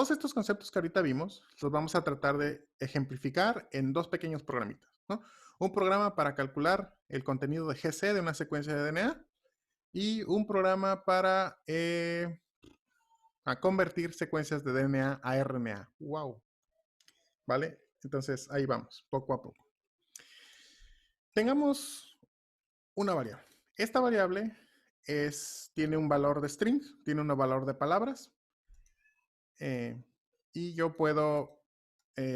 todos estos conceptos que ahorita vimos, los vamos a tratar de ejemplificar en dos pequeños programitas, ¿no? Un programa para calcular el contenido de GC de una secuencia de DNA y un programa para convertir secuencias de DNA a RNA. ¡Wow! ¿Vale? Entonces, ahí vamos, poco a poco. Tengamos una variable. Esta variable tiene un valor de string, tiene un valor de palabras, y yo puedo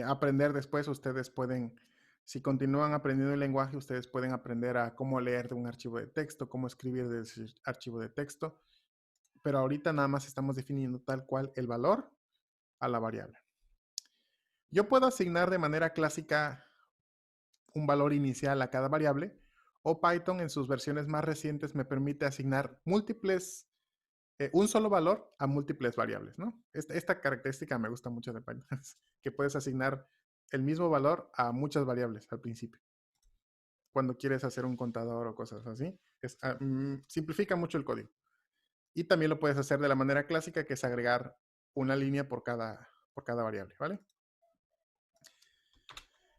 aprender después. Ustedes pueden, si continúan aprendiendo el lenguaje, ustedes pueden aprender a cómo leer de un archivo de texto, cómo escribir de ese archivo de texto, pero ahorita nada más estamos definiendo tal cual el valor a la variable. Yo puedo asignar de manera clásica un valor inicial a cada variable, o Python en sus versiones más recientes me permite asignar un solo valor a múltiples variables, ¿no? Esta característica me gusta mucho de Python, que puedes asignar el mismo valor a muchas variables al principio, cuando quieres hacer un contador o cosas así. Simplifica mucho el código. Y también lo puedes hacer de la manera clásica, que es agregar una línea por cada variable, ¿vale?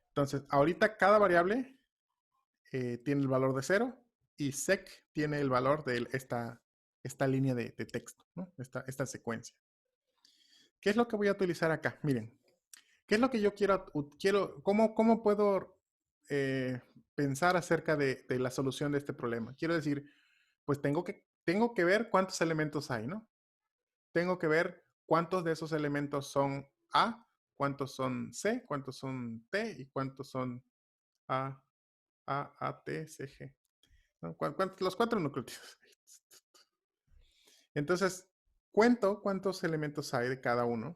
Entonces, ahorita cada variable tiene el valor de 0 y sec tiene el valor de esta línea de texto, ¿no? Esta secuencia. ¿Qué es lo que voy a utilizar acá? Miren, ¿qué es lo que yo quiero? ¿Cómo puedo pensar acerca de la solución de este problema? Quiero decir, pues tengo que ver cuántos elementos hay, ¿no? Tengo que ver cuántos de esos elementos son A, cuántos son C, cuántos son T y cuántos son A, T, C, G. ¿No? Los 4 nucleótidos. Entonces, cuento cuántos elementos hay de cada uno.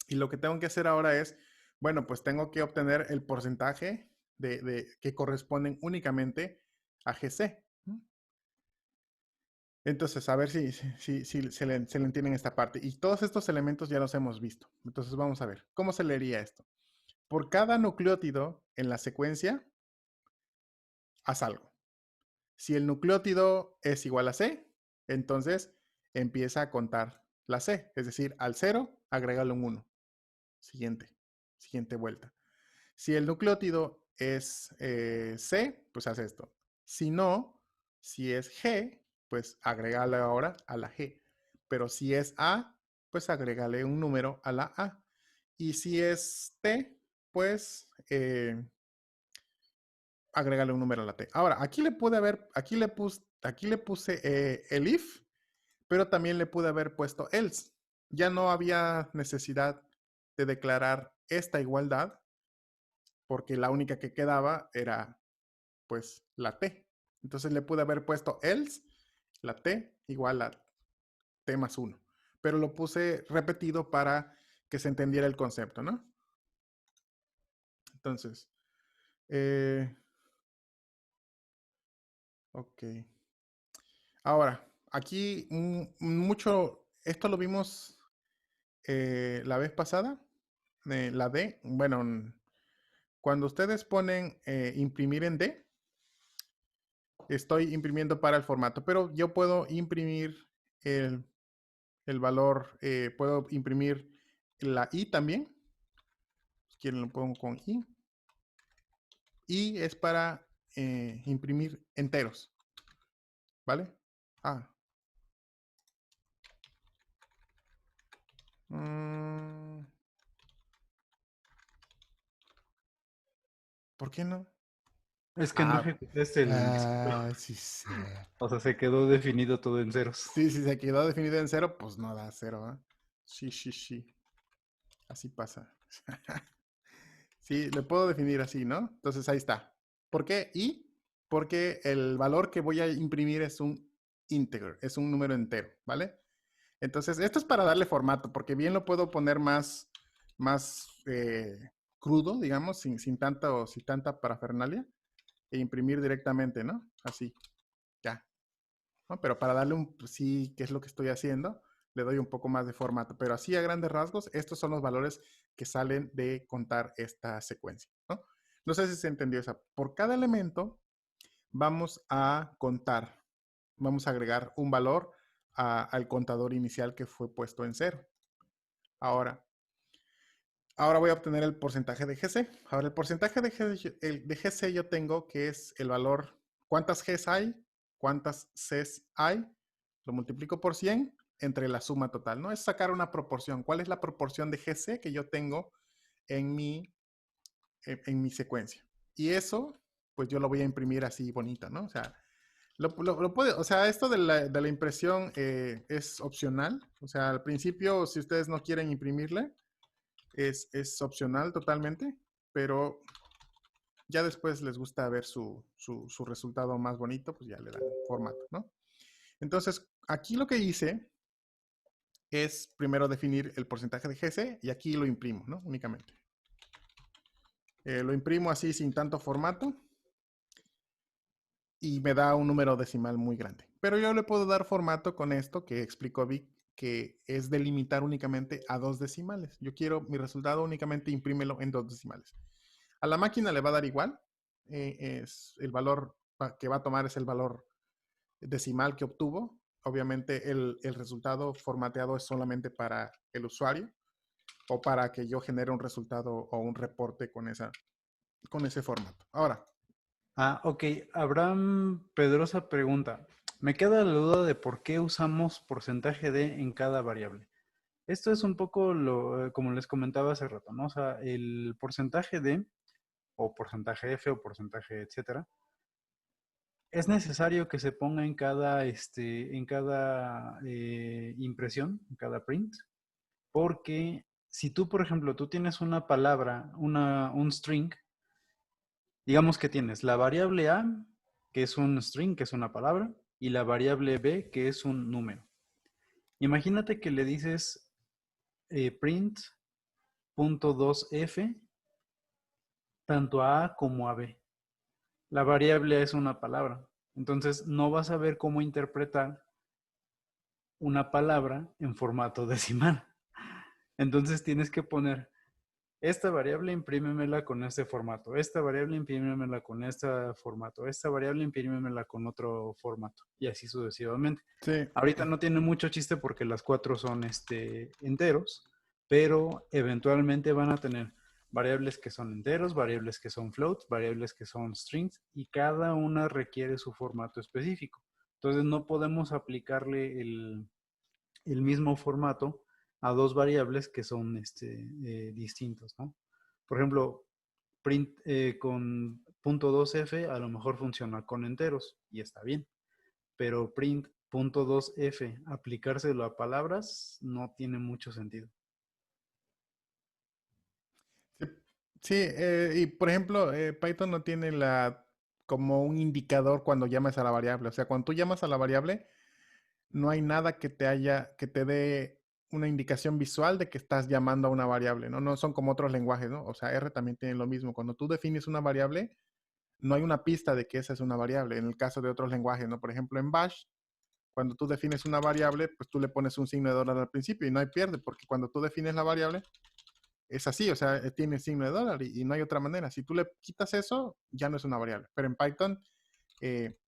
Y lo que tengo que hacer ahora es, bueno, pues tengo que obtener el porcentaje que corresponden únicamente a GC. Entonces, a ver si se le entienden esta parte. Y todos estos elementos ya los hemos visto. Entonces, vamos a ver. ¿Cómo se leería esto? Por cada nucleótido en la secuencia, haz algo. Si el nucleótido es igual a C, entonces empieza a contar la C. Es decir, al 0, agrégale un 1. Siguiente vuelta. Si el nucleótido es C, pues haz esto. Si no, si es G, pues agrégale ahora a la G. Pero si es A, pues agrégale un número a la A. Y si es T, pues agrégale un número a la T. Ahora, aquí le puse el if, pero también le pude haber puesto else. Ya no había necesidad de declarar esta igualdad, porque la única que quedaba era pues la T. Entonces le pude haber puesto else, la T igual a T más 1. Pero lo puse repetido para que se entendiera el concepto, ¿no? Entonces, ok. Ahora, aquí esto lo vimos la vez pasada, la D. Bueno, cuando ustedes ponen imprimir en D, estoy imprimiendo para el formato, pero yo puedo imprimir el valor, puedo imprimir la I también. Si quieren lo pongo con I. Y es para imprimir enteros, ¿vale? ¿Por qué no? Es que no ejecutaste el ciclo. Sí, sí. O sea, se quedó definido todo en ceros. Sí, si se quedó definido en 0, pues no da 0, ¿eh? Sí. Así pasa. Sí, le puedo definir así, ¿no? Entonces ahí está. ¿Por qué i? Porque el valor que voy a imprimir es un integer, es un número entero, ¿vale? Entonces, esto es para darle formato, porque bien lo puedo poner más crudo, digamos, sin tanta parafernalia, e imprimir directamente, ¿no? Así, ya. ¿No? Pero para darle pues sí, ¿qué es lo que estoy haciendo? Le doy un poco más de formato. Pero así a grandes rasgos, estos son los valores que salen de contar esta secuencia, ¿no? No sé si se entendió esa. Por cada elemento vamos a contar, vamos a agregar un valor al contador inicial que fue puesto en 0. Ahora voy a obtener el porcentaje de GC. Ahora, el porcentaje de GC yo tengo que es el valor, cuántas Gs hay, cuántas Cs hay, lo multiplico por 100 entre la suma total, ¿no? Es sacar una proporción. ¿Cuál es la proporción de GC que yo tengo en mi secuencia? Y eso, pues yo lo voy a imprimir así bonito, ¿no? O sea, o sea, esto de la impresión es opcional. O sea, al principio, si ustedes no quieren imprimirle, es opcional totalmente, pero ya después les gusta ver su resultado más bonito, pues ya le dan formato, ¿no? Entonces, aquí lo que hice es primero definir el porcentaje de GC y aquí lo imprimo, ¿no? Únicamente. Lo imprimo así sin tanto formato y me da un número decimal muy grande. Pero yo le puedo dar formato con esto que explicó Vic, que es delimitar únicamente a 2 decimales. Yo quiero mi resultado únicamente imprímelo en 2 decimales. A la máquina le va a dar igual. Es el valor que va a tomar es el valor decimal que obtuvo. Obviamente el resultado formateado es solamente para el usuario o para que yo genere un resultado o un reporte con ese formato. Ahora. Ok. Abraham Pedrosa pregunta. Me queda la duda de por qué usamos porcentaje de en cada variable. Esto es un poco como les comentaba hace rato, ¿no? O sea, el porcentaje de, o porcentaje F o porcentaje, etcétera, es necesario que se ponga en cada impresión, en cada print, porque si tú, por ejemplo, tú tienes una palabra, un string, digamos que tienes la variable A, que es un string, que es una palabra, y la variable B, que es un número. Imagínate que le dices print.2f tanto a A como a B. La variable es una palabra. Entonces no vas a ver cómo interpretar una palabra en formato decimal. Entonces tienes que poner esta variable, imprímemela con este formato. Esta variable, imprímemela con este formato. Esta variable, imprímemela con otro formato. Y así sucesivamente. Sí. Ahorita no tiene mucho chiste porque las 4 son enteros, pero eventualmente van a tener variables que son enteros, variables que son floats, variables que son strings, y cada una requiere su formato específico. Entonces no podemos aplicarle el mismo formato a dos variables que son distintos, ¿no? Por ejemplo, print con .2f a lo mejor funciona con enteros y está bien, pero print .2f aplicárselo a palabras no tiene mucho sentido. Sí, y por ejemplo, Python no tiene como un indicador cuando llamas a la variable. O sea, cuando tú llamas a la variable, no hay nada que te dé una indicación visual de que estás llamando a una variable, ¿no? No son como otros lenguajes, ¿no? O sea, R también tiene lo mismo. Cuando tú defines una variable, no hay una pista de que esa es una variable. En el caso de otros lenguajes, ¿no? Por ejemplo, en Bash, cuando tú defines una variable, pues tú le pones un signo de dólar al principio y no hay pierde, porque cuando tú defines la variable, es así, o sea, tiene signo de dólar y no hay otra manera. Si tú le quitas eso, ya no es una variable. Pero en Python, eh,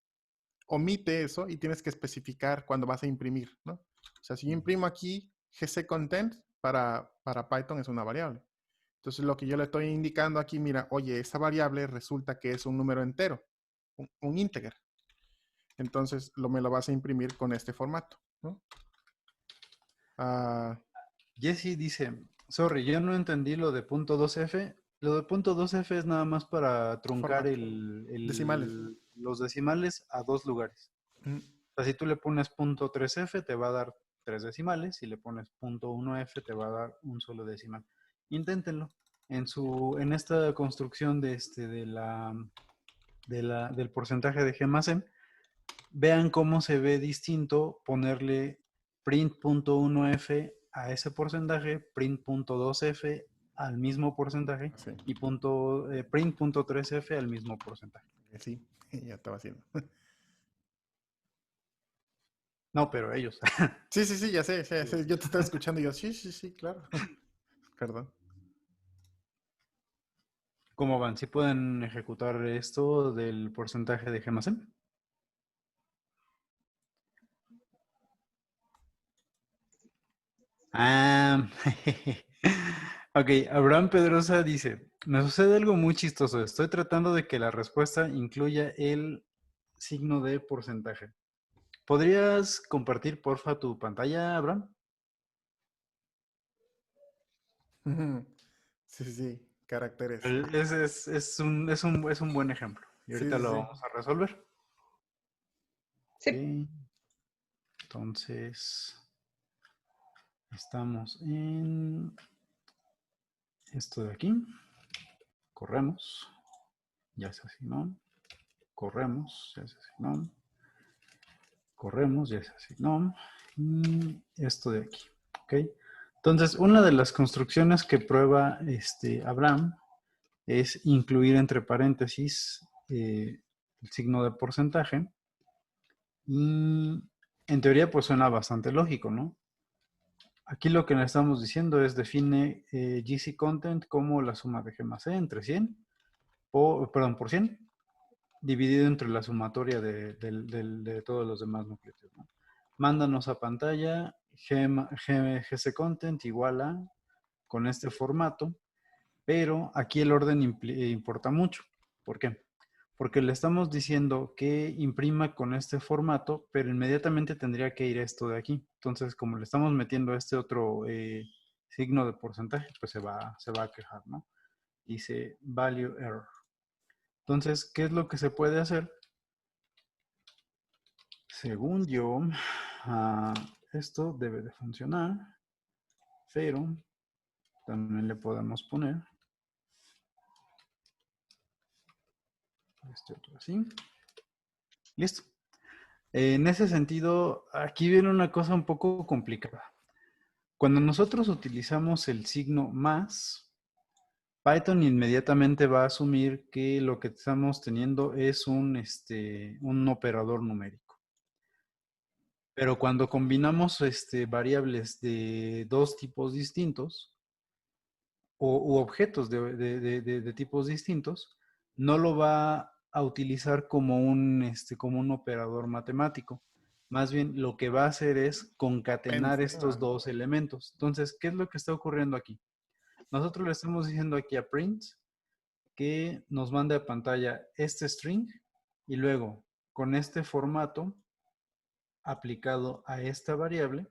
omite eso y tienes que especificar cuando vas a imprimir, ¿no? O sea, si yo imprimo aquí gccontent para Python es una variable. Entonces lo que yo le estoy indicando aquí, mira, oye, esa variable resulta que es un número entero, un integer. Entonces me lo vas a imprimir con este formato, ¿no? Jesse dice, sorry, yo no entendí lo de .2f. Lo de .2f es nada más para truncar Formato. Decimales. los decimales a dos lugares. Mm. O sea, si tú le pones .3f te va a dar 3 decimales, si le pones .1f te va a dar un solo decimal. Inténtenlo. En esta construcción del porcentaje de G más M, vean cómo se ve distinto ponerle print.1f a ese porcentaje, print.2f al mismo porcentaje Sí, y print.3f al mismo porcentaje. sí, ya estaba haciendo. No, pero ellos. Sí, sí, sí, ya sé, ya sé. Yo te estaba escuchando y yo, sí, sí, sí, claro. Perdón. ¿Cómo van? ¿Sí pueden ejecutar esto del porcentaje de G más M? Ah, ok, Abraham Pedrosa dice, me sucede algo muy chistoso, estoy tratando de que la respuesta incluya el signo de porcentaje. ¿Podrías compartir, porfa, tu pantalla, Abraham? Sí, sí, caracteres. Es un buen ejemplo. Y Sí, ahorita sí, lo sí. vamos a resolver. Ok, Sí. entonces estamos en esto de aquí. Corremos. Ya se asignó. Corremos. Ya se asignó. Corremos. Ya se asignó. Y esto de aquí. Ok. Entonces, una de las construcciones que prueba Abraham es incluir entre paréntesis el signo de porcentaje. Y en teoría, pues suena bastante lógico, ¿no? Aquí lo que le estamos diciendo es define GC Content como la suma de G más E entre 100, por 100, dividido entre la sumatoria de todos los demás nucleótidos, ¿no? Mándanos a pantalla GC Content igual a con este formato, pero aquí el orden importa mucho. ¿Por qué? Porque le estamos diciendo que imprima con este formato, pero inmediatamente tendría que ir esto de aquí. Entonces, como le estamos metiendo este otro signo de porcentaje, pues se va a quejar, ¿no? Dice value error. Entonces, ¿qué es lo que se puede hacer? Según yo, esto debe de funcionar, pero también le podemos poner este otro así. Listo. En ese sentido, aquí viene una cosa un poco complicada. Cuando nosotros utilizamos el signo más, Python inmediatamente va a asumir que lo que estamos teniendo es un operador numérico. Pero cuando combinamos variables de dos tipos distintos u objetos de tipos distintos, no lo va a utilizar como un operador matemático. Más bien lo que va a hacer es concatenar estos Pensar. dos elementos. Entonces, ¿qué es lo que está ocurriendo aquí? Nosotros le estamos diciendo aquí a print que nos mande a pantalla este string y luego con este formato aplicado a esta variable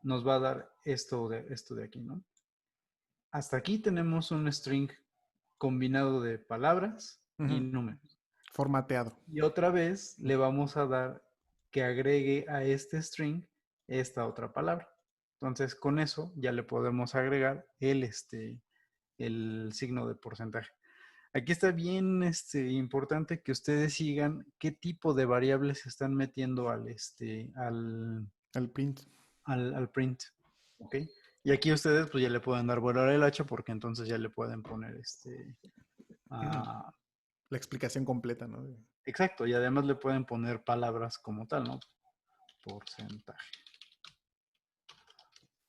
nos va a dar esto de aquí, ¿no? Hasta aquí tenemos un string combinado de palabras y Ujú. números. Formateado. Y otra vez le vamos a dar que agregue a este string esta otra palabra. Entonces, con eso ya le podemos agregar el signo de porcentaje. Aquí está bien importante que ustedes sigan qué tipo de variables se están metiendo El print. al print. ¿Ok? Y aquí ustedes pues ya le pueden dar vuelo al hacha porque entonces ya le pueden poner Ujú. ah, La explicación completa, ¿no? exacto, y además le pueden poner palabras como tal, ¿no? Porcentaje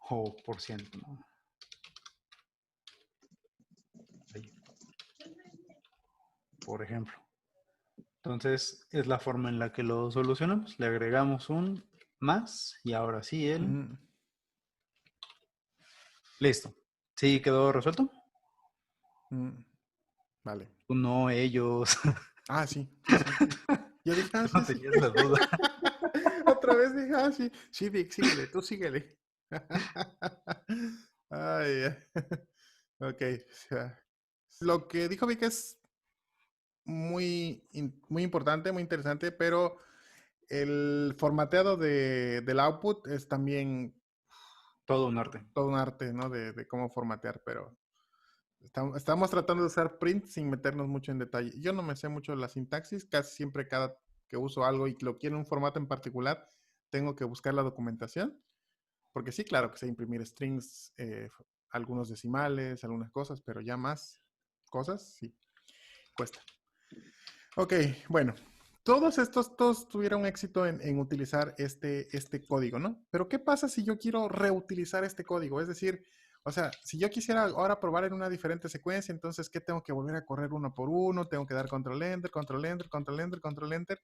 o por ciento, ¿no? Ahí, por ejemplo. Entonces, es la forma en la que lo solucionamos. Le agregamos un más y ahora sí el... Ujú. Listo. ¿Sí quedó resuelto? Mm, vale. Tú no, ellos. Ah, sí, sí, sí. Yo dije, ah, Tú sí, no sí. tenías la duda. Otra vez dije, ah, sí. Sí, Vic, síguele, tú síguele. Ay, ay. Ok. O sea, lo que dijo Vic es muy importante, muy interesante, pero el formateado del output es también Todo un arte. todo un arte, ¿no? De cómo formatear, pero estamos tratando de usar print sin meternos mucho en detalle. Yo no me sé mucho la sintaxis, casi siempre cada que uso algo y lo quiero en un formato en particular, tengo que buscar la documentación, porque sí, claro que sé imprimir strings, algunos decimales, algunas cosas, pero ya más cosas, sí, cuesta. Ok, bueno, todos tuvieron éxito en utilizar este código, ¿no? Pero ¿qué pasa si yo quiero reutilizar este código? Es decir, o sea, si yo quisiera ahora probar en una diferente secuencia, entonces, ¿qué tengo que volver a correr uno por uno? Tengo que dar control enter, control enter, control enter, control enter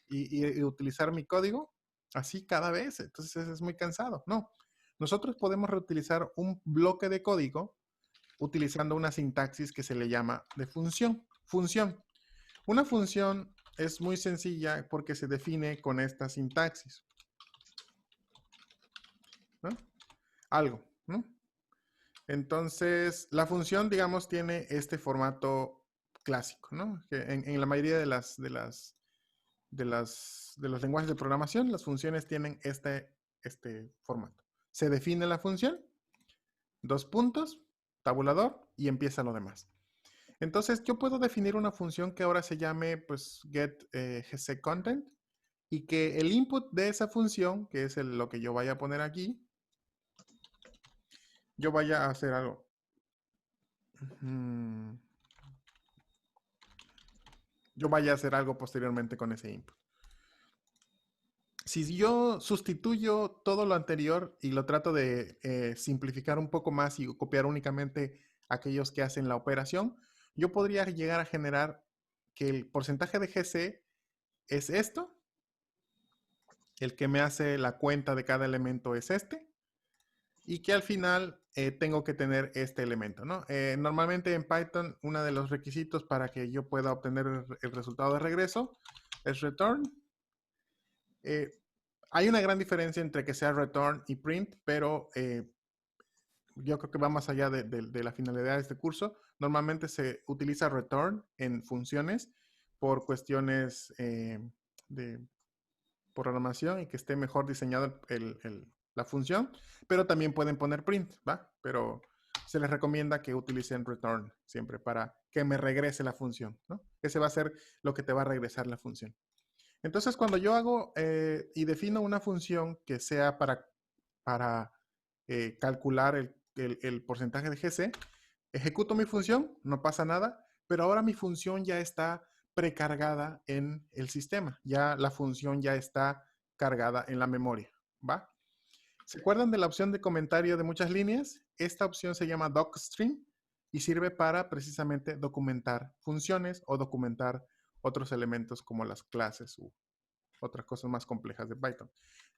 y utilizar mi código así cada vez. Entonces es muy cansado. No. nosotros podemos reutilizar un bloque de código utilizando una sintaxis que se le llama de función. Función. Una función es muy sencilla porque se define con esta sintaxis, ¿no? Algo, ¿no? Entonces, la función, digamos, tiene este formato clásico, ¿no? Que en la mayoría de los lenguajes de programación, las funciones tienen este formato. Se define la función, dos puntos, tabulador, y empieza lo demás. Entonces, yo puedo definir una función que ahora se llame, pues, getGCContent, y que el input de esa función, que es lo que yo vaya a poner aquí, yo vaya a hacer algo. Yo vaya a hacer algo posteriormente con ese input. Si yo sustituyo todo lo anterior y lo trato de simplificar un poco más y copiar únicamente aquellos que hacen la operación, yo podría llegar a generar que el porcentaje de GC es esto, el que me hace la cuenta de cada elemento es este, y que al final tengo que tener este elemento, ¿no? Normalmente en Python, uno de los requisitos para que yo pueda obtener el resultado de regreso es return. Hay una gran diferencia entre que sea return y print, pero yo creo que va más allá de la finalidad de este curso. Normalmente se utiliza return en funciones por cuestiones de programación y que esté mejor diseñado la función, pero también pueden poner print, ¿va? Pero se les recomienda que utilicen return siempre para que me regrese la función, ¿no? Ese va a ser lo que te va a regresar la función. Entonces, cuando yo hago y defino una función que sea para calcular el porcentaje de GC, ejecuto mi función, no pasa nada, pero ahora mi función ya está precargada en el sistema. Ya la función ya está cargada en la memoria, ¿va? ¿Se acuerdan de la opción de comentario de muchas líneas? Esta opción se llama docstring y sirve para precisamente documentar funciones o documentar otros elementos como las clases u otras cosas más complejas de Python.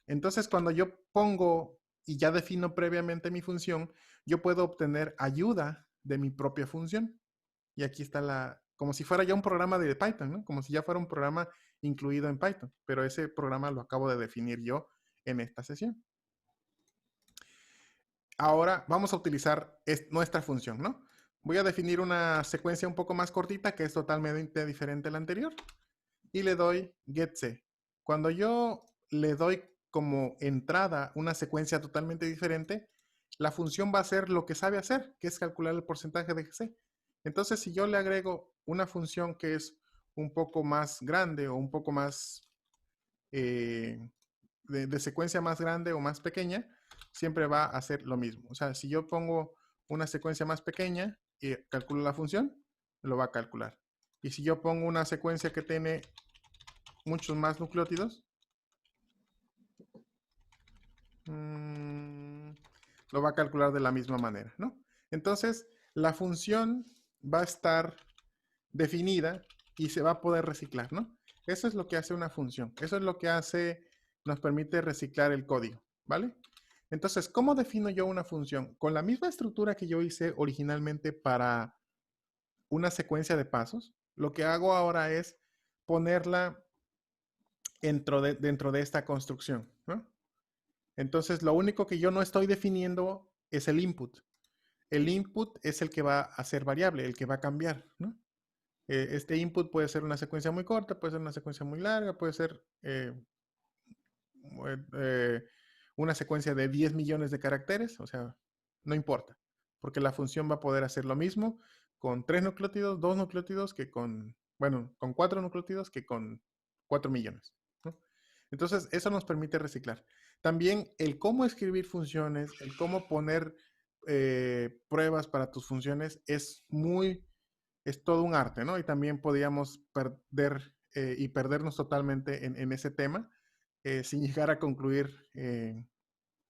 Entonces, cuando yo pongo y ya defino previamente mi función, yo puedo obtener ayuda de mi propia función. Y aquí está como si fuera ya un programa de Python, ¿no? Como si ya fuera un programa incluido en Python, pero ese programa lo acabo de definir yo en esta sesión. Ahora vamos a utilizar nuestra función, ¿no? Voy a definir una secuencia un poco más cortita que es totalmente diferente a la anterior y le doy getC. Cuando yo le doy como entrada una secuencia totalmente diferente, la función va a hacer lo que sabe hacer, que es calcular el porcentaje de GC. Entonces, si yo le agrego una función que es un poco más grande o un poco más de secuencia más grande o más pequeña, siempre va a hacer lo mismo. O sea, si yo pongo una secuencia más pequeña y calculo la función, lo va a calcular. Y si yo pongo una secuencia que tiene muchos más nucleótidos, lo va a calcular de la misma manera, ¿no? Entonces, la función va a estar definida y se va a poder reciclar, ¿no? Eso es lo que hace una función. Eso es lo que nos permite reciclar el código, ¿vale? Entonces, ¿cómo defino yo una función? Con la misma estructura que yo hice originalmente para una secuencia de pasos, lo que hago ahora es ponerla dentro de esta construcción, ¿no? Entonces, lo único que yo no estoy definiendo es el input. El input es el que va a ser variable, el que va a cambiar, ¿no? Este input puede ser una secuencia muy corta, puede ser una secuencia muy larga, puede ser eh, una secuencia de 10 millones de caracteres, o sea, no importa, porque la función va a poder hacer lo mismo con 3 nucleótidos, 2 nucleótidos que con 4 nucleótidos que con 4 millones, ¿no? Entonces, eso nos permite reciclar. También el cómo escribir funciones, el cómo poner pruebas para tus funciones es todo un arte, ¿no? Y también podríamos perdernos totalmente en ese tema sin llegar a concluir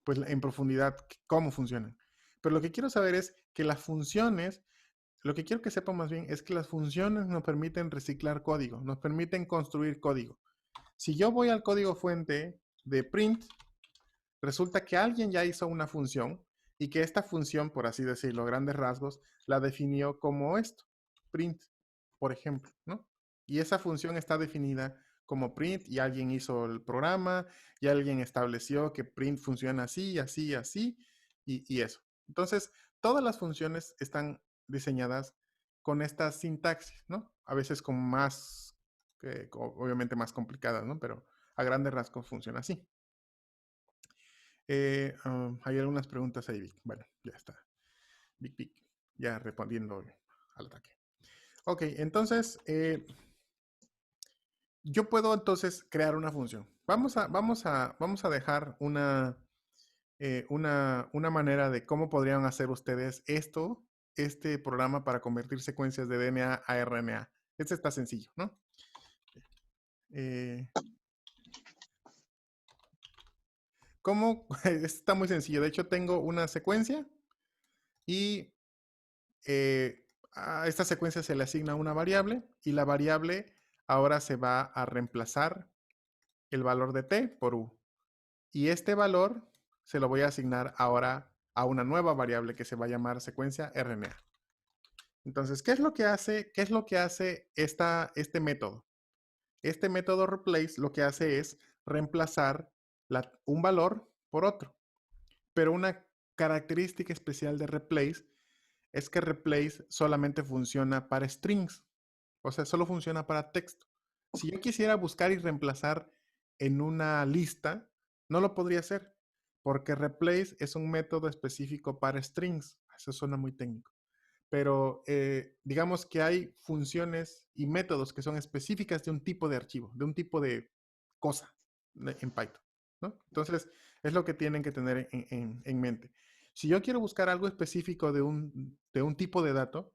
pues en profundidad cómo funcionan. Pero lo que quiero saber es que las funciones, lo que quiero que sepan más bien es que las funciones nos permiten reciclar código, nos permiten construir código. Si yo voy al código fuente de print, Resulta que alguien ya hizo una función y que esta función, por así decirlo, a grandes rasgos, la definió como esto, print, por ejemplo, ¿no? Y esa función está definida como print y alguien hizo el programa y alguien estableció que print funciona así, así, así y eso. Entonces, todas las funciones están diseñadas con esta sintaxis, ¿no? A veces con más, obviamente más complicadas, ¿no? Pero a grandes rasgos funciona así. Hay algunas preguntas ahí, Vic. Bueno, ya está. Vic, ya respondiendo al ataque. Ok, entonces, yo puedo entonces crear una función. Vamos a dejar una manera de cómo podrían hacer ustedes este programa para convertir secuencias de DNA a RNA. Este está sencillo, ¿no? ¿Cómo? Este está muy sencillo. De hecho, tengo una secuencia y a esta secuencia se le asigna una variable y la variable ahora se va a reemplazar el valor de t por u. Y este valor se lo voy a asignar ahora a una nueva variable que se va a llamar secuencia RNA. Entonces, ¿qué es lo que hace este método? Este método replace lo que hace es reemplazar un valor por otro. Pero una característica especial de replace es que replace solamente funciona para strings. O sea, solo funciona para texto. Si yo quisiera buscar y reemplazar en una lista, no lo podría hacer, porque replace es un método específico para strings. Eso suena muy técnico. Pero digamos que hay funciones y métodos que son específicas de un tipo de archivo, de un tipo de cosa en Python, ¿no? Entonces, es lo que tienen que tener en mente. Si yo quiero buscar algo específico de un tipo de dato,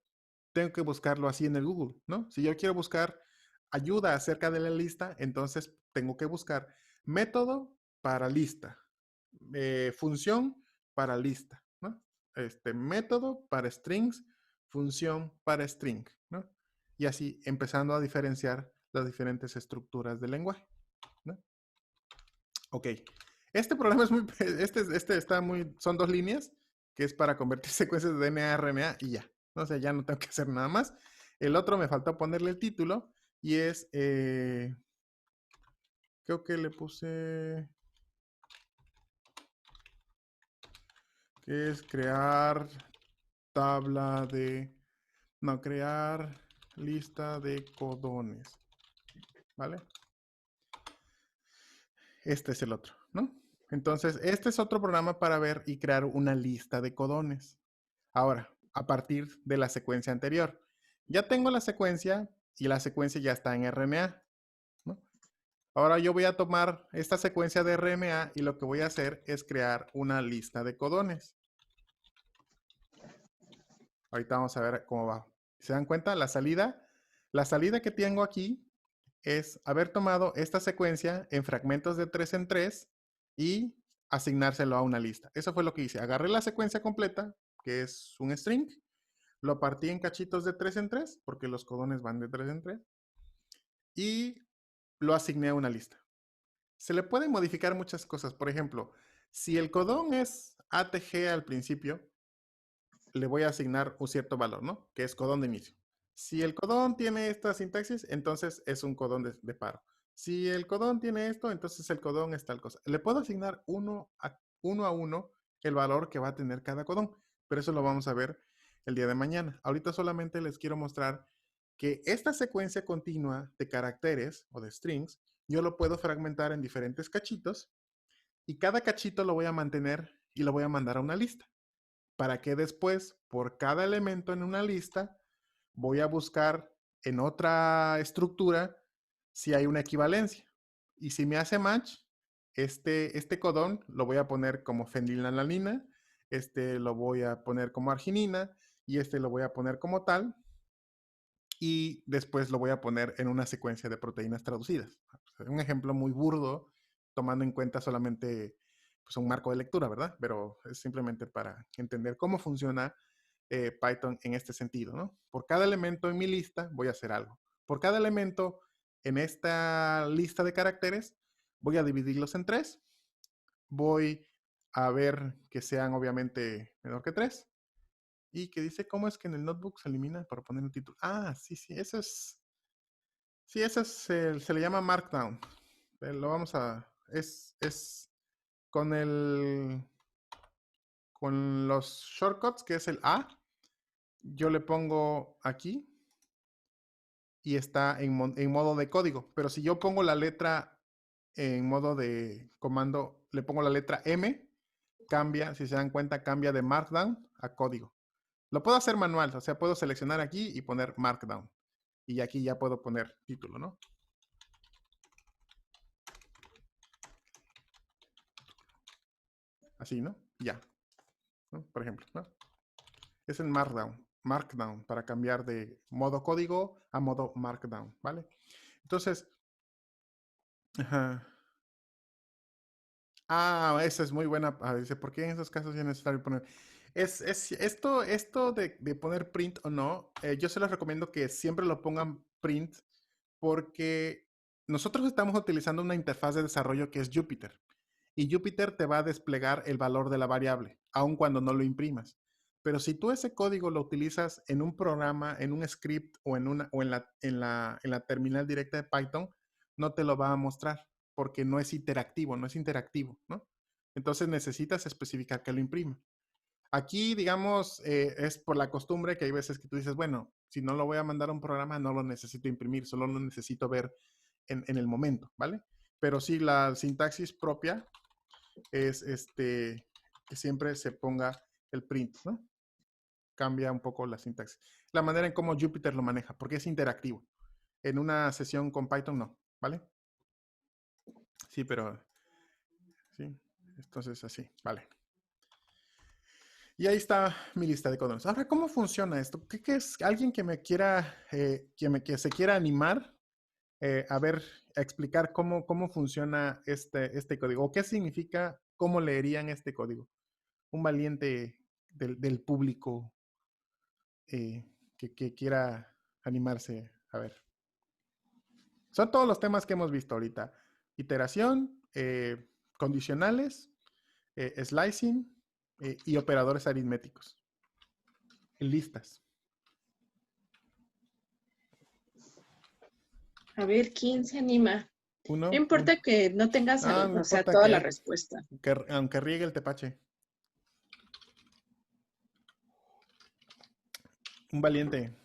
tengo que buscarlo así en el Google, ¿no? Si yo quiero buscar ayuda acerca de la lista, entonces tengo que buscar método para lista, función para lista, ¿no? Método para strings, función para string, ¿no? Y así empezando a diferenciar las diferentes estructuras del lenguaje, ¿no? Ok. Este programa es muy, está muy, son 2 líneas, que es para convertir secuencias de DNA a RNA y ya. No sé, ya no tengo que hacer nada más. El otro me faltó ponerle el título y es, creo que le puse, que es crear tabla de, no, crear lista de codones, ¿vale? Este es el otro, ¿no? Entonces, este es otro programa para ver y crear una lista de codones. Ahora, a partir de la secuencia anterior. Ya tengo la secuencia y la secuencia ya está en RNA, ¿no? Ahora yo voy a tomar esta secuencia de RNA y lo que voy a hacer es crear una lista de codones. Ahorita vamos a ver cómo va. ¿Se dan cuenta? La salida que tengo aquí es haber tomado esta secuencia en fragmentos de 3 en 3 y asignárselo a una lista. Eso fue lo que hice. Agarré la secuencia completa, que es un string, lo partí en cachitos de 3 en 3, porque los codones van de 3 en 3, y lo asigné a una lista. Se le pueden modificar muchas cosas. Por ejemplo, si el codón es ATG al principio, le voy a asignar un cierto valor, ¿no? Que es codón de inicio. Si el codón tiene esta sintaxis, entonces es un codón de paro. Si el codón tiene esto, entonces el codón es tal cosa. Le puedo asignar uno a uno el valor que va a tener cada codón, pero eso lo vamos a ver el día de mañana. Ahorita solamente les quiero mostrar que esta secuencia continua de caracteres o de strings, yo lo puedo fragmentar en diferentes cachitos y cada cachito lo voy a mantener y lo voy a mandar a una lista para que después, por cada elemento en una lista, voy a buscar en otra estructura si hay una equivalencia. Y si me hace match, este codón lo voy a poner como fenilalanina, este lo voy a poner como arginina y este lo voy a poner como tal. Y después lo voy a poner en una secuencia de proteínas traducidas. Un ejemplo muy burdo, tomando en cuenta solamente pues, un marco de lectura, ¿verdad? Pero es simplemente para entender cómo funciona Python en este sentido, ¿no? Por cada elemento en mi lista voy a hacer algo. Por cada elemento en esta lista de caracteres voy a dividirlos en 3. Voy a ver que sean obviamente menor que 3. Y que dice, ¿cómo es que en el notebook se elimina para poner el título? Ah, sí, eso es... Sí, eso es, se le llama Markdown. Lo vamos a... Es con con los shortcuts, que es el A, yo le pongo aquí y está en modo de código. Pero si yo pongo la letra en modo de comando, le pongo la letra M, cambia, si se dan cuenta, cambia de Markdown a código. Lo puedo hacer manual, o sea, puedo seleccionar aquí y poner Markdown. Y aquí ya puedo poner título, ¿no? Así, ¿no? Ya, ¿no? Por ejemplo, ¿no? Es en Markdown, para cambiar de modo código a modo Markdown, ¿vale? Entonces, ajá. Ah, esa es muy buena. Dice, ¿por qué en esos casos es necesario poner? Esto de poner print o no, yo se los recomiendo que siempre lo pongan print porque nosotros estamos utilizando una interfaz de desarrollo que es Jupyter. Y Jupyter te va a desplegar el valor de la variable, aun cuando no lo imprimas. Pero si tú ese código lo utilizas en un programa, en un script o en la terminal directa de Python, no te lo va a mostrar porque no es interactivo, ¿no? Entonces necesitas especificar que lo imprima. Aquí, digamos, es por la costumbre que hay veces que tú dices, bueno, si no lo voy a mandar a un programa, no lo necesito imprimir, solo lo necesito ver en el momento, ¿vale? Pero sí, la sintaxis propia es que siempre se ponga el print, ¿no? Cambia un poco la sintaxis. La manera en cómo Jupyter lo maneja, porque es interactivo. En una sesión con Python no, ¿vale? Sí, pero sí. Entonces así, vale. Y ahí está mi lista de comandos. Ahora, ¿cómo funciona esto? ¿Qué es? Alguien que me quiera, que se quiera animar a ver, a explicar cómo funciona este código. ¿O qué significa? ¿Cómo leerían este código? Un valiente del público que quiera animarse a ver. Son todos los temas que hemos visto ahorita. Iteración, condicionales, slicing y operadores aritméticos. Listas. A ver, ¿quién se anima? Uno. No importa que no tengas, No o sea, importa toda la respuesta. aunque riegue el tepache. Un valiente.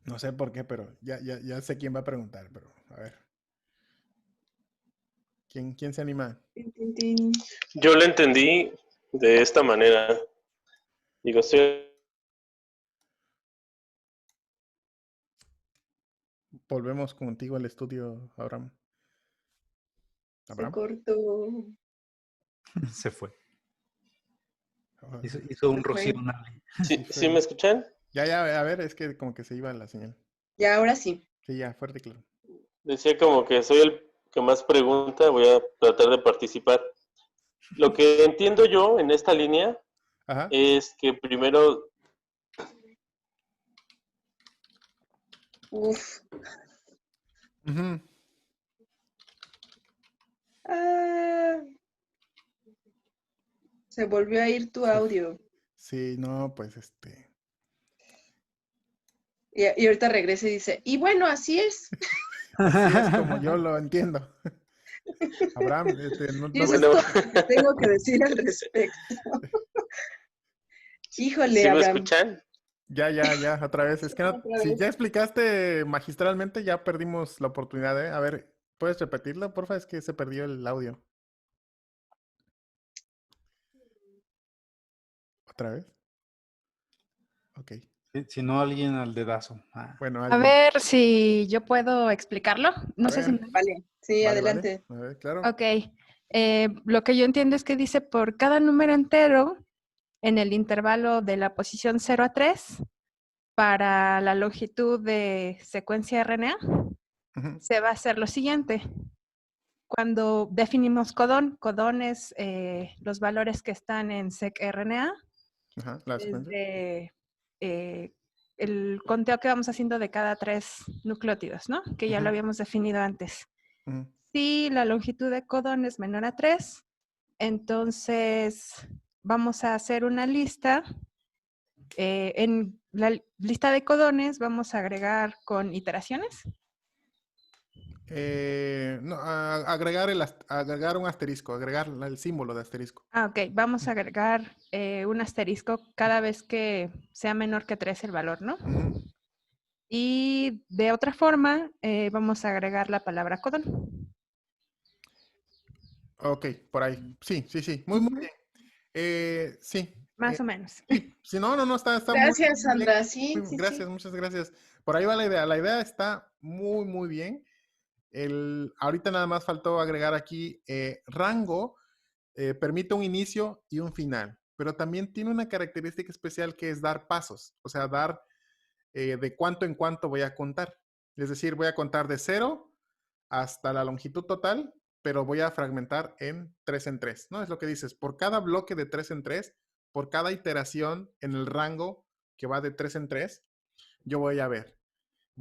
No sé por qué, pero ya sé quién va a preguntar, pero a ver. ¿Quién se anima? Tin, tin, tin. Yo lo entendí de esta manera. Digo, Volvemos contigo al estudio, Abraham. Se cortó. Se fue. Ah, Hizo un Se fue. Rocío Nale. ¿Sí me escuchan? Ya, a ver, es que como que se iba la señal. Ya, ahora sí. Sí, ya, fuerte y claro. Decía como que soy el que más pregunta, voy a tratar de participar. Lo que entiendo yo en esta línea Ajá. es que primero, Uf. Ujú. Ah, se volvió a ir tu audio. Sí, no, pues Y ahorita regresa y dice, y bueno, así es. así es como yo lo entiendo. Abraham, Y no eso sé. es bueno, todo lo que tengo que decir al respecto. Híjole, ¿sí me Abraham. escuchan? Ya, otra vez. Es que no, Otra si vez. ya explicaste magistralmente, ya perdimos la oportunidad, ¿eh? A ver, ¿puedes repetirlo? Porfa, es que se perdió el audio. ¿Otra vez? Ok. Si no, alguien al dedazo. Bueno, A alguien. ver si yo puedo explicarlo. No A sé si ver, me... Vale, sí, vale. adelante. A ver, claro. Ok. Lo que yo entiendo es que dice por cada número entero en el intervalo de la posición 0 a 3 para la longitud de secuencia RNA, Ujú, se va a hacer lo siguiente. Cuando definimos codón es los valores que están en seq-RNA, ajá, la secuencia. desde el conteo que vamos haciendo de cada 3 nucleótidos, ¿no? Que ya lo Ujú, habíamos definido antes. ujú, Si la longitud de codón es menor a 3, Entonces, vamos a hacer una lista. En la lista de codones vamos a agregar con iteraciones. No, agregar un asterisco, agregar el símbolo de asterisco. Ok, vamos a agregar un asterisco cada vez que sea menor que 3 el valor, ¿no? Ujú. Y de otra forma, vamos a agregar la palabra codón. Ok, por ahí. Sí, sí, sí. Muy, muy bien. Sí. Más o menos. Sí, sí, no, está muy, Gracias, muy bien. Sandra. Sí, sí, Gracias, sí. muchas gracias. Por ahí va la idea. La idea está muy, muy bien. Ahorita nada más faltó agregar aquí rango, permite un inicio y un final, pero también tiene una característica especial que es dar pasos, o sea, dar de cuánto en cuánto voy a contar. Es decir, voy a contar de 0 hasta la longitud total, pero voy a fragmentar en 3 en 3, ¿no? Es lo que dices, por cada bloque de 3 en 3, por cada iteración en el rango que va de 3 en 3, yo voy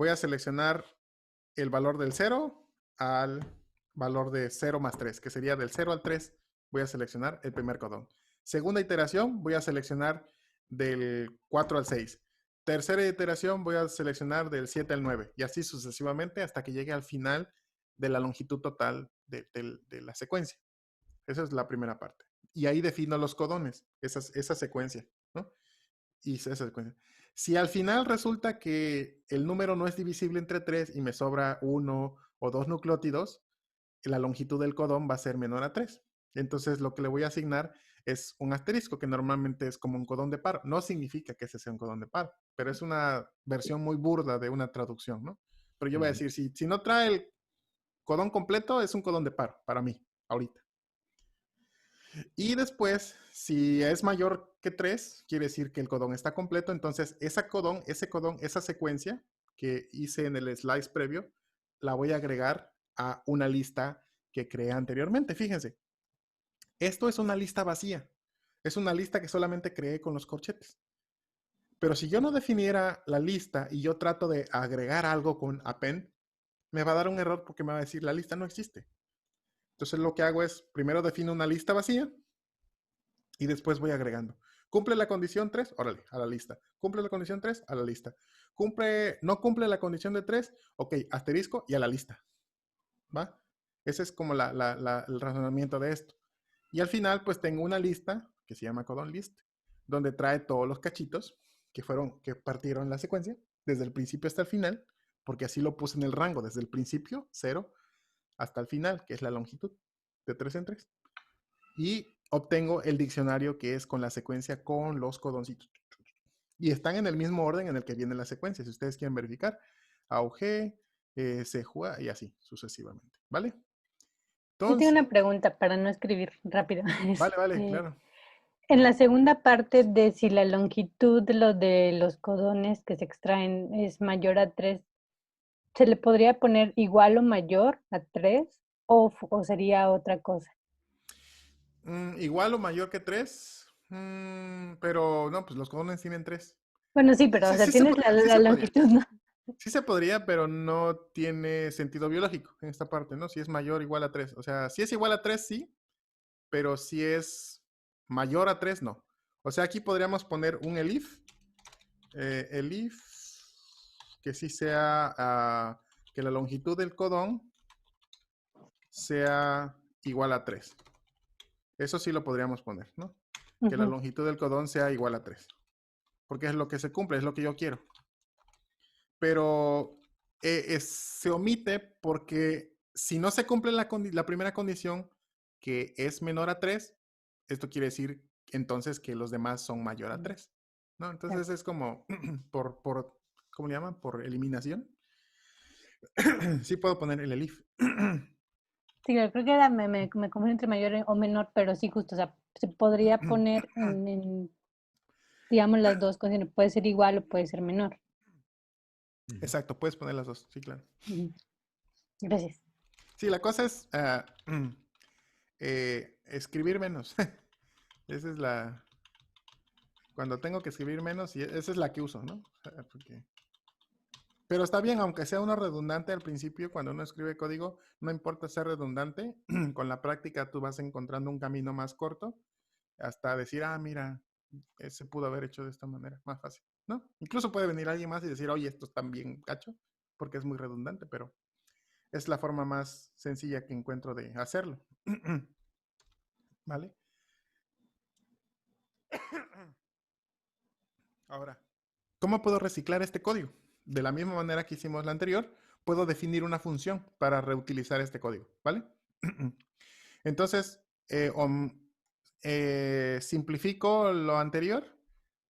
a seleccionar el valor del 0 al valor de 0 más 3, que sería del 0 al 3, voy a seleccionar el primer codón. Segunda iteración, voy a seleccionar del 4 al 6. Tercera iteración, voy a seleccionar del 7 al 9, y así sucesivamente hasta que llegue al final de la longitud total de la secuencia. Esa es la primera parte. Y ahí defino los codones, esa secuencia, ¿no? Y esa secuencia. Si al final resulta que el número no es divisible entre 3 y me sobra 1 o 2 nucleótidos, la longitud del codón va a ser menor a 3. Entonces lo que le voy a asignar es un asterisco, que normalmente es como un codón de paro. No significa que ese sea un codón de paro, pero es una versión muy burda de una traducción, ¿no? Pero yo voy a decir, si no trae el codón completo, es un codón de paro para mí, ahorita. Y después, si es mayor que 3, quiere decir que el codón está completo. Entonces, ese codón, esa secuencia que hice en el slice previo, la voy a agregar a una lista que creé anteriormente. Fíjense, esto es una lista vacía. Es una lista que solamente creé con los corchetes. Pero si yo no definiera la lista y yo trato de agregar algo con append, me va a dar un error porque me va a decir la lista no existe. Entonces lo que hago es, primero defino una lista vacía y después voy agregando. ¿Cumple la condición 3? Órale, a la lista. ¿Cumple la condición 3? A la lista. ¿No cumple la condición de 3? Ok, asterisco y a la lista. ¿Va? Ese es como el razonamiento de esto. Y al final, pues tengo una lista que se llama codon list, donde trae todos los cachitos que partieron la secuencia, desde el principio hasta el final, porque así lo puse en el rango, desde el principio, 0, hasta el final, que es la longitud, de 3 en 3. Y obtengo el diccionario que es con la secuencia con los codoncitos. Y están en el mismo orden en el que viene la secuencia. Si ustedes quieren verificar, AUG, CJUA y así sucesivamente. ¿Vale? Yo tengo Entonces, una pregunta para no escribir rápido. vale, claro. En la segunda parte de si la longitud de los codones que se extraen es mayor a 3, ¿se le podría poner igual o mayor a 3 o sería otra cosa? Igual o mayor que 3, pero no, pues los codones tienen 3. Bueno, sí, pero o sea, tienes la longitud, ¿no? Sí se podría, pero no tiene sentido biológico en esta parte, ¿no? Si es mayor o igual a 3. O sea, si es igual a 3, sí, pero si es mayor a 3, no. O sea, aquí podríamos poner un elif, que sí sea, que la longitud del codón sea igual a 3. Eso sí lo podríamos poner, ¿no? Que la longitud del codón sea igual a 3. Porque es lo que se cumple, es lo que yo quiero. Pero se omite porque si no se cumple la primera condición, que es menor a 3, esto quiere decir entonces que los demás son mayor a 3, ¿no? Entonces es como ¿cómo le llaman? Por eliminación. Sí puedo poner el elif. Sí, creo que me confundo entre mayor o menor, pero sí, justo, o sea, se podría poner digamos, las dos condiciones, puede ser igual o puede ser menor. Exacto, puedes poner las dos, sí, claro. Gracias. Sí, la cosa es escribir menos. Esa es cuando tengo que escribir menos, y esa es la que uso, ¿no? Porque Pero está bien, aunque sea uno redundante al principio, cuando uno escribe código, no importa ser redundante. Con la práctica tú vas encontrando un camino más corto hasta decir, ah, mira, se pudo haber hecho de esta manera, más fácil, ¿no? Incluso puede venir alguien más y decir, oye, esto está bien cacho, porque es muy redundante, pero es la forma más sencilla que encuentro de hacerlo. ¿Vale? Ahora, ¿cómo puedo reciclar este código? De la misma manera que hicimos la anterior, puedo definir una función para reutilizar este código, ¿vale? Entonces, simplifico lo anterior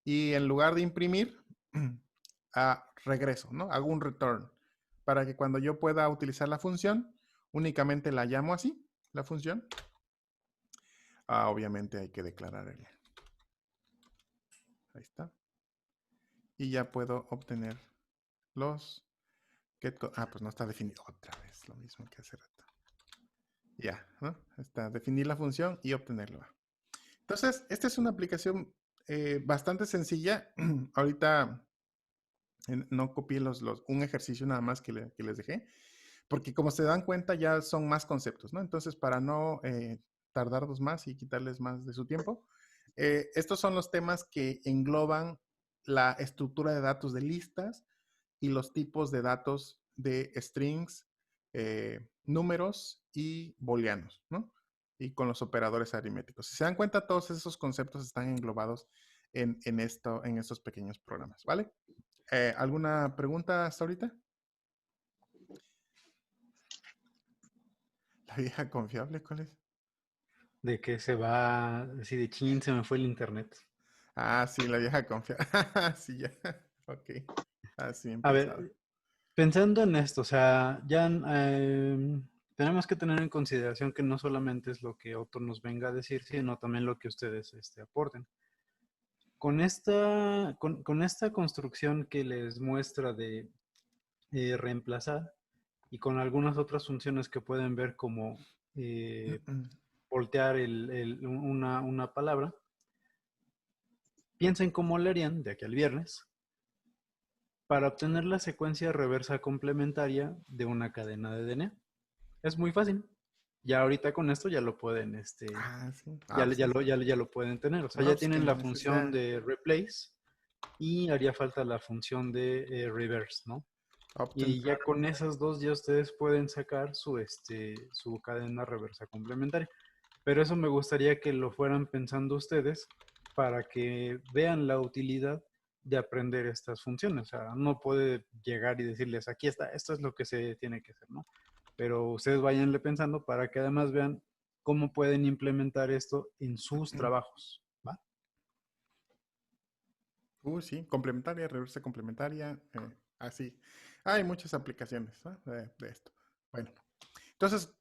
y en lugar de imprimir, regreso, ¿no? Hago un return para que cuando yo pueda utilizar la función, únicamente la llamo así, la función. Obviamente hay que declarar el... Ahí está. Y ya puedo obtener los... pues no está definido otra vez, lo mismo que hace rato. Ya, ¿no? Está definir la función y obtenerlo. Entonces, esta es una aplicación bastante sencilla. Ahorita no copié un ejercicio nada más que les dejé, porque como se dan cuenta ya son más conceptos, ¿no? Entonces, para no tardarlos más y quitarles más de su tiempo, estos son los temas que engloban la estructura de datos de listas y los tipos de datos de strings, números y booleanos, ¿no? Y con los operadores aritméticos. Si se dan cuenta, todos esos conceptos están englobados en estos pequeños programas, ¿vale? ¿Alguna pregunta hasta ahorita? ¿La vieja confiable cuál es? De que se va, así de chin, se me fue el internet. Ah, sí, la vieja confiable. Sí, ya. Ok. Así A empezado. ver, pensando en esto, o sea, ya tenemos que tener en consideración que no solamente es lo que otro nos venga a decir, sino también lo que ustedes aporten. Con esta construcción que les muestra de reemplazar y con algunas otras funciones que pueden ver como voltear una palabra, piensen cómo le harían de aquí al viernes para obtener la secuencia reversa complementaria de una cadena de DNA. Es muy fácil. Ya ahorita con esto ya lo pueden, Sí. ya lo pueden tener. O sea, No, ya pues que tienen no la función necesita de replace y haría falta la función de reverse, ¿no? Y ya con esas dos ya ustedes pueden sacar su cadena reversa complementaria. Pero eso me gustaría que lo fueran pensando ustedes para que vean la utilidad de aprender estas funciones. O sea, no puede llegar y decirles, aquí está, esto es lo que se tiene que hacer, ¿no? Pero ustedes váyanle pensando para que además vean cómo pueden implementar esto en sus trabajos, ¿va? Sí, complementaria, reversa complementaria, así. Hay muchas aplicaciones, ¿no? de esto. Bueno, entonces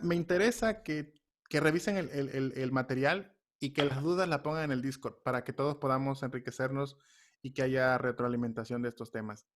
me interesa que revisen el material y que las dudas la pongan en el Discord para que todos podamos enriquecernos y que haya retroalimentación de estos temas.